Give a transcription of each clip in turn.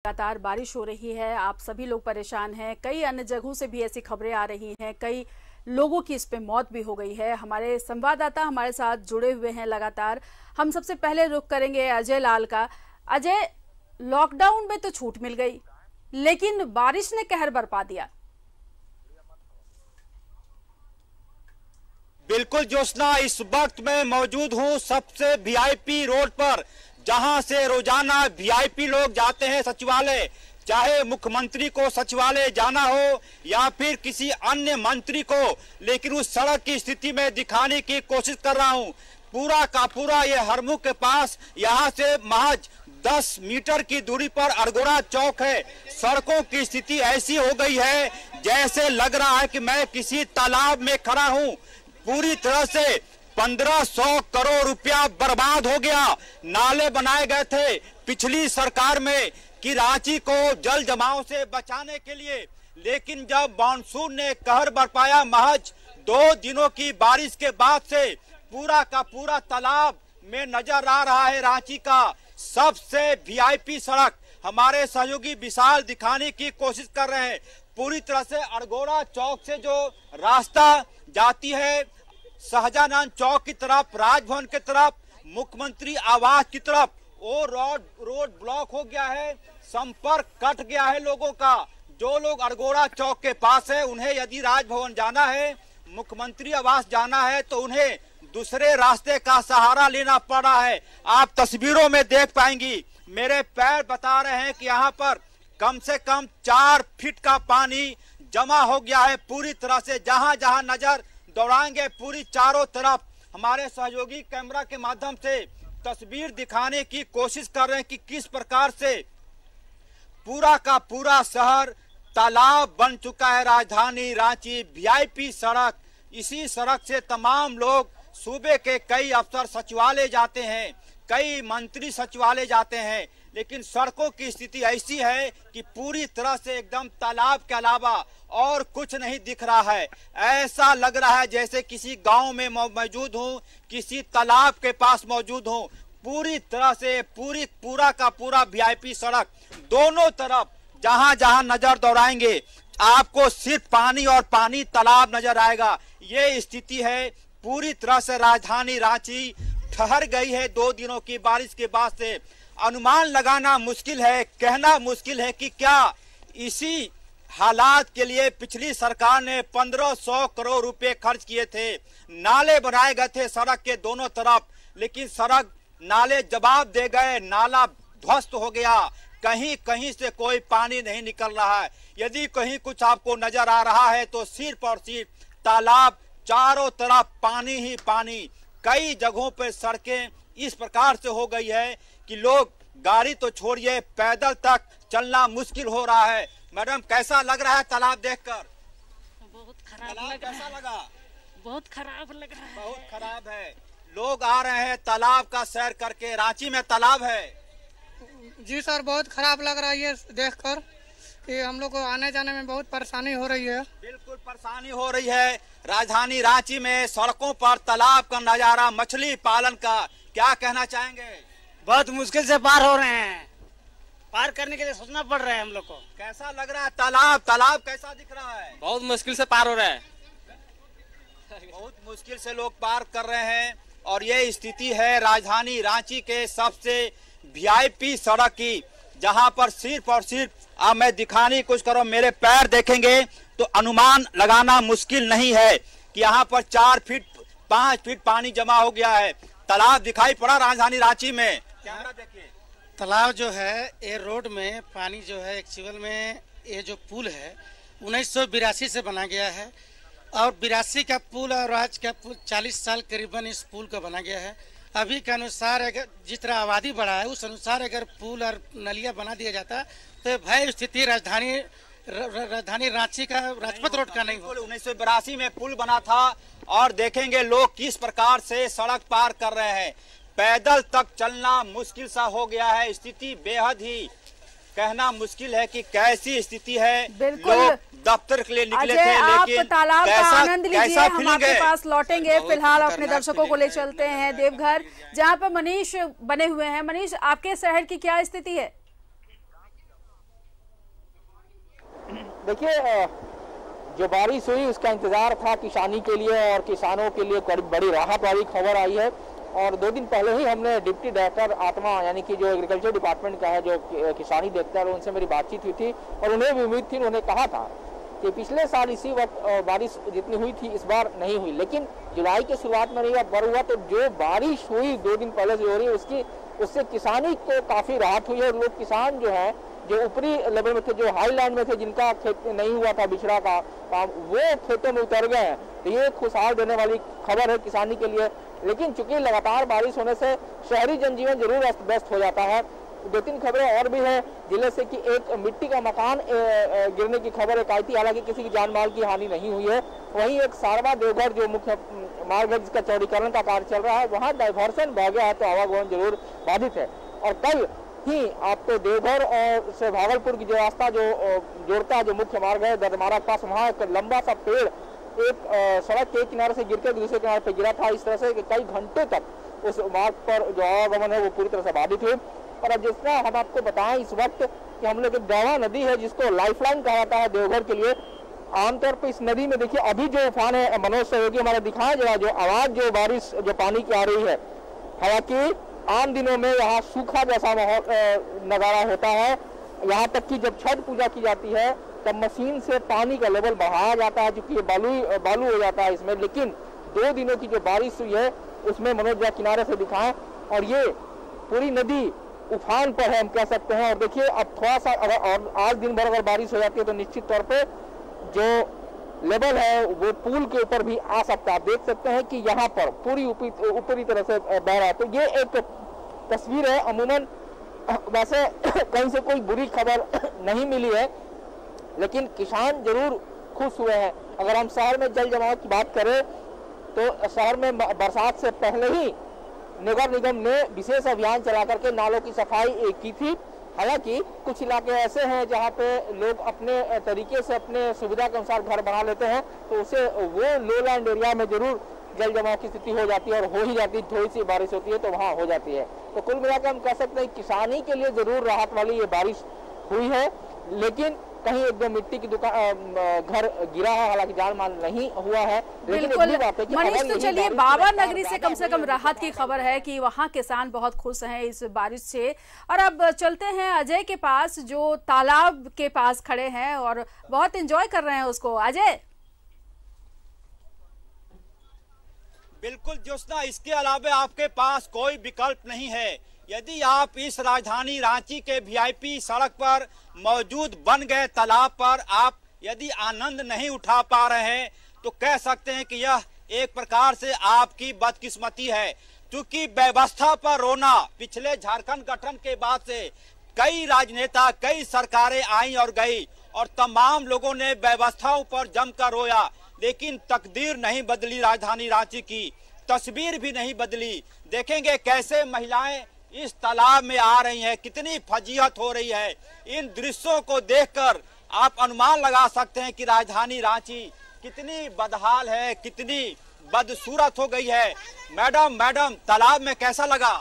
लगातार बारिश हो रही है, आप सभी लोग परेशान हैं। कई अन्य जगहों से भी ऐसी खबरें आ रही हैं, कई लोगों की इस पे मौत भी हो गई है। हमारे संवाददाता हमारे साथ जुड़े हुए हैं लगातार। हम सबसे पहले रुख करेंगे अजय लाल का। अजय, लॉकडाउन में तो छूट मिल गई, लेकिन बारिश ने कहर बरपा दिया। बिल्कुल ज्योत्सना, इस वक्त मैं मौजूद हूं सबसे वीआईपी रोड पर, जहां से रोजाना वीआईपी लोग जाते हैं सचिवालय। चाहे मुख्यमंत्री को सचिवालय जाना हो या फिर किसी अन्य मंत्री को, लेकिन उस सड़क की स्थिति में दिखाने की कोशिश कर रहा हूं। पूरा का पूरा ये हरमुख के पास, यहाँ से महज 10 मीटर की दूरी पर अरगोड़ा चौक है। सड़कों की स्थिति ऐसी हो गई है जैसे लग रहा है कि मैं किसी तालाब में खड़ा हूँ। पूरी तरह से 1500 करोड़ रुपया बर्बाद हो गया। नाले बनाए गए थे पिछली सरकार में कि रांची को जल जमाव से बचाने के लिए, लेकिन जब मानसून ने कहर बरपाया, महज 2 दिनों की बारिश के बाद से पूरा का पूरा तालाब में नजर आ रहा है रांची का सबसे वीआईपी सड़क। हमारे सहयोगी विशाल दिखाने की कोशिश कर रहे हैं। पूरी तरह से अरगोड़ा चौक से जो रास्ता जाती है शाहजहां चौक की तरफ, राजभवन की तरफ, मुख्यमंत्री आवास की तरफ, वो रोड ब्लॉक हो गया है, संपर्क कट गया है लोगों का। जो लोग अरगोड़ा चौक के पास है, उन्हें यदि राजभवन जाना है, मुख्यमंत्री आवास जाना है, तो उन्हें दूसरे रास्ते का सहारा लेना पड़ रहा है। आप तस्वीरों में देख पाएंगी, मेरे पैर बता रहे हैं कि यहाँ पर कम से कम 4 फीट का पानी जमा हो गया है। पूरी तरह से जहां जहां नजर दौड़ाएंगे, पूरी चारों तरफ हमारे सहयोगी कैमरा के माध्यम से तस्वीर दिखाने की कोशिश कर रहे हैं कि किस प्रकार से पूरा का पूरा शहर तालाब बन चुका है। राजधानी रांची वीआईपी सड़क, इसी सड़क से तमाम लोग सूबे के कई अफसर सचिवालय जाते हैं, कई मंत्री सचिवालय जाते हैं, लेकिन सड़कों की स्थिति ऐसी है कि पूरी तरह से एकदम तालाब के अलावा और कुछ नहीं दिख रहा है। ऐसा लग रहा है जैसे किसी गांव में मौजूद हूं, किसी तालाब के पास मौजूद हूं। पूरी तरह से पूरा का पूरा वीआईपी सड़क, दोनों तरफ जहां जहां नजर दौड़ाएंगे आपको सिर्फ पानी और पानी, तालाब नजर आएगा। ये स्थिति है। पूरी तरह से राजधानी रांची ठहर गई है 2 दिनों की बारिश के बाद से। अनुमान लगाना मुश्किल है, कहना मुश्किल है कि क्या इसी हालात के लिए पिछली सरकार ने 1500 करोड़ रुपए खर्च किए थे। नाले बनाए गए थे सड़क के दोनों तरफ, लेकिन सड़क नाले जवाब दे गए, नाला ध्वस्त हो गया। कहीं कहीं से कोई पानी नहीं निकल रहा है। यदि कहीं कुछ आपको नजर आ रहा है तो सिर्फ और सिर्फ तालाब, चारों तरफ पानी ही पानी। कई जगहों पर सड़कें इस प्रकार से हो गई है कि लोग गाड़ी तो छोड़िए, पैदल तक चलना मुश्किल हो रहा है। मैडम, कैसा लग रहा है तालाब देखकर? बहुत खराब कैसा लगा? बहुत खराब लग रहा है। बहुत खराब है। लोग आ रहे हैं तालाब का सैर करके। रांची में तालाब है? जी सर, बहुत खराब लग रहा है ये देखकर कि हम लोग को आने जाने में बहुत परेशानी हो रही है। बिल्कुल परेशानी हो रही है। राजधानी रांची में सड़कों पर तालाब का नजारा, मछली पालन का, क्या कहना चाहेंगे? बहुत मुश्किल से पार हो रहे हैं, पार करने के लिए सोचना पड़ रहा है हम लोग को। कैसा लग रहा है तालाब कैसा दिख रहा है? बहुत मुश्किल से पार हो रहा है, बहुत मुश्किल से लोग पार कर रहे हैं। और ये स्थिति है राजधानी रांची के सबसे वीआईपी सड़क की, जहां पर सिर्फ और सिर्फ मैं दिखाने की कोशिश कर रहा हूं। मेरे पैर देखेंगे तो अनुमान लगाना मुश्किल नहीं है कि यहाँ पर 4 फीट 5 फीट पानी जमा हो गया है। तालाब दिखाई पड़ा राजधानी रांची में? कैमरा देखिए। तालाब जो है ये रोड में पानी जो है एक्चुअल में ये जो पुल है 1982 से बना गया है, और 82 का पुल और आज का पुल 40 साल करीबन इस पुल का बना गया है। अभी के अनुसार अगर जिस तरह आबादी बढ़ा है उस अनुसार अगर पुल और नलिया बना दिया जाता तो भय स्थिति राजधानी रांची का राजपथ रोड का नहीं हो। 1982 में पुल बना था और देखेंगे लोग किस प्रकार से सड़क पार कर रहे हैं। पैदल तक चलना मुश्किल सा हो गया है। स्थिति बेहद ही कहना मुश्किल है कि कैसी स्थिति है। लोग दफ्तर के लिए निकले थे, लेकिन आप तालाब का आनंद लीजिए। हम आपके पास लौटेंगे। फिलहाल अपने दर्शकों को ले चलते हैं देवघर, जहां पर मनीष बने हुए हैं। मनीष, आपके शहर की क्या स्थिति है? देखिए, जो बारिश हुई उसका इंतजार था किसानी के लिए और किसानों के लिए बड़ी राहत वाली खबर आई है। और 2 दिन पहले ही हमने डिप्टी डायरेक्टर आत्मा यानी कि जो एग्रीकल्चर डिपार्टमेंट का है, जो किसानी देखता है, उनसे मेरी बातचीत हुई थी और उन्हें भी उम्मीद थी, उन्होंने कहा था कि पिछले साल इसी वक्त बारिश जितनी हुई थी इस बार नहीं हुई, लेकिन जुलाई के शुरुआत में नहीं हुआ। तो जो बारिश हुई 2 दिन पहले से हो रही है उससे किसानी को काफी राहत हुई है। लोग किसान जो है, जो ऊपरी लेवल में थे, जो हाई लैंड में थे, जिनका खेत नहीं हुआ था बिछड़ा का काम, वो खेतों में उतर गए हैं। तो ये खुशहाल देने वाली खबर है किसानी के लिए। लेकिन चूंकि लगातार बारिश होने से शहरी जनजीवन जरूर अस्त व्यस्त हो जाता है। 2-3 खबरें और भी हैं जिले से कि एक मिट्टी का मकान गिरने की खबर एक आई थी, हालांकि किसी की जान माल की हानि नहीं हुई है। वहीं एक सारवा देवघर जो मुख्य मार्ग है जिसका चौड़ीकरण का कार्य चल रहा है, वहाँ डाइवर्सन बह गया है, तो आवागमन जरूर बाधित है। और कल ही आपको देवघर और से भागलपुर की जो रास्ता जो जोड़ता है, जो मुख्य मार्ग है दरमारा के पास, वहाँ एक लंबा सा पेड़ एक सड़क के किनारे से गिरकर दूसरे किनारे पर गिरा था। इस तरह से कई घंटे तक उस मार्ग पर जो आवागमन है वो पूरी तरह से बाधित हुई। और अब जिस तरह हम आपको बताएं इस वक्त कि हम लोग एक गावा नदी है जिसको लाइफलाइन कहा जाता है देवघर के लिए। आमतौर पर इस नदी में देखिए अभी जो उफान है, मनोज सहयोगी हमारे दिखाएं जरा जो आवाज जो बारिश जो पानी की आ रही है। हालांकि आम दिनों में यहाँ सूखा जैसा माहौल नजारा होता है, यहाँ तक कि जब छठ पूजा की जाती है तब मशीन से पानी का लेवल बढ़ाया जाता है, क्योंकि ये बालू हो जाता है इसमें। लेकिन 2 दिनों की जो बारिश हुई है उसमें मनोज किनारे से दिखाएं, और ये पूरी नदी उफान पर है हम कह सकते हैं। और देखिए अब थोड़ा सा अगर और आज दिन भर अगर बारिश हो जाती है तो निश्चित तौर पे जो लेवल है वो पुल के ऊपर भी आ सकता है। आप देख सकते हैं कि यहाँ पर पूरी ऊपरी तरह से बह रहा है। तो ये एक तस्वीर है। अमूमन वैसे कहीं से कोई बुरी खबर नहीं मिली है, लेकिन किसान जरूर खुश हुए हैं। अगर हम शहर में जल जमाव की बात करें तो शहर में बरसात से पहले ही नगर निगम ने विशेष अभियान चला करके नालों की सफाई की थी। हालांकि कुछ इलाके ऐसे हैं जहां पे लोग अपने तरीके से अपने सुविधा के अनुसार घर बना लेते हैं, तो उसे वो लोलैंड एरिया में जरूर जल जमाव की स्थिति हो जाती है, और हो ही जाती है। थोड़ी सी बारिश होती है तो वहाँ हो जाती है। तो कुल मिलाकर हम कह सकते हैं किसानी के लिए जरूर राहत वाली ये बारिश हुई है। लेकिन कहीं एकदम मिट्टी की दुकान घर गिरा है, हालांकि जान माल नहीं हुआ है। बिल्कुल मनीष, तो चलिए बाबा नगरी से कम राहत की खबर है कि वहां किसान बहुत खुश हैं इस बारिश से। और अब चलते हैं अजय के पास जो तालाब के पास खड़े हैं और बहुत एंजॉय कर रहे हैं उसको। अजय। बिल्कुल ज्योत्सना, इसके अलावा आपके पास कोई विकल्प नहीं है। यदि आप इस राजधानी रांची के वीआईपी सड़क पर मौजूद बन गए तालाब पर आप यदि आनंद नहीं उठा पा रहे हैं तो कह सकते हैं कि यह एक प्रकार से आपकी बदकिस्मती है, क्योंकि व्यवस्था पर रोना पिछले झारखंड गठन के बाद से कई राजनेता, कई सरकारें आई और गई और तमाम लोगों ने व्यवस्थाओं पर जमकर रोया, लेकिन तकदीर नहीं बदली। राजधानी रांची की तस्वीर भी नहीं बदली। देखेंगे कैसे महिलाएं इस तालाब में आ रही हैं, कितनी फजीहत हो रही है। इन दृश्यों को देखकर आप अनुमान लगा सकते हैं कि राजधानी रांची कितनी बदहाल है, कितनी बदसूरत हो गई है। मैडम तालाब में कैसा लगा?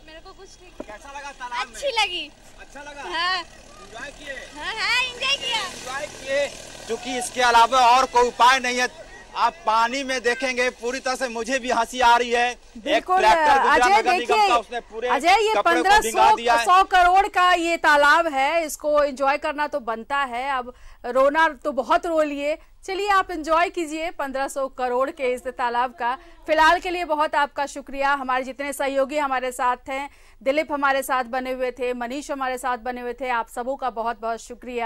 मेरे को कुछ नहीं। कैसा लगा तालाब में? अच्छी लगी। अच्छा लगा? हाँ। एंजॉय किए? हाँ, एंजॉय किया। एंजॉय किए, क्योंकि इसके अलावा और कोई उपाय नहीं है। आप पानी में देखेंगे पूरी तरह से मुझे भी हंसी आ रही है। बिल्कुल अजय, देखिए अजय ये 1500 करोड़ का ये तालाब है, इसको एंजॉय करना तो बनता है। अब रोना तो बहुत रो लिए, चलिए आप एंजॉय कीजिए 1500 करोड़ के इस तालाब का। फिलहाल के लिए बहुत आपका शुक्रिया। हमारे जितने सहयोगी हमारे साथ हैं, दिलीप हमारे साथ बने हुए थे, मनीष हमारे साथ बने हुए थे, आप सबों का बहुत बहुत शुक्रिया।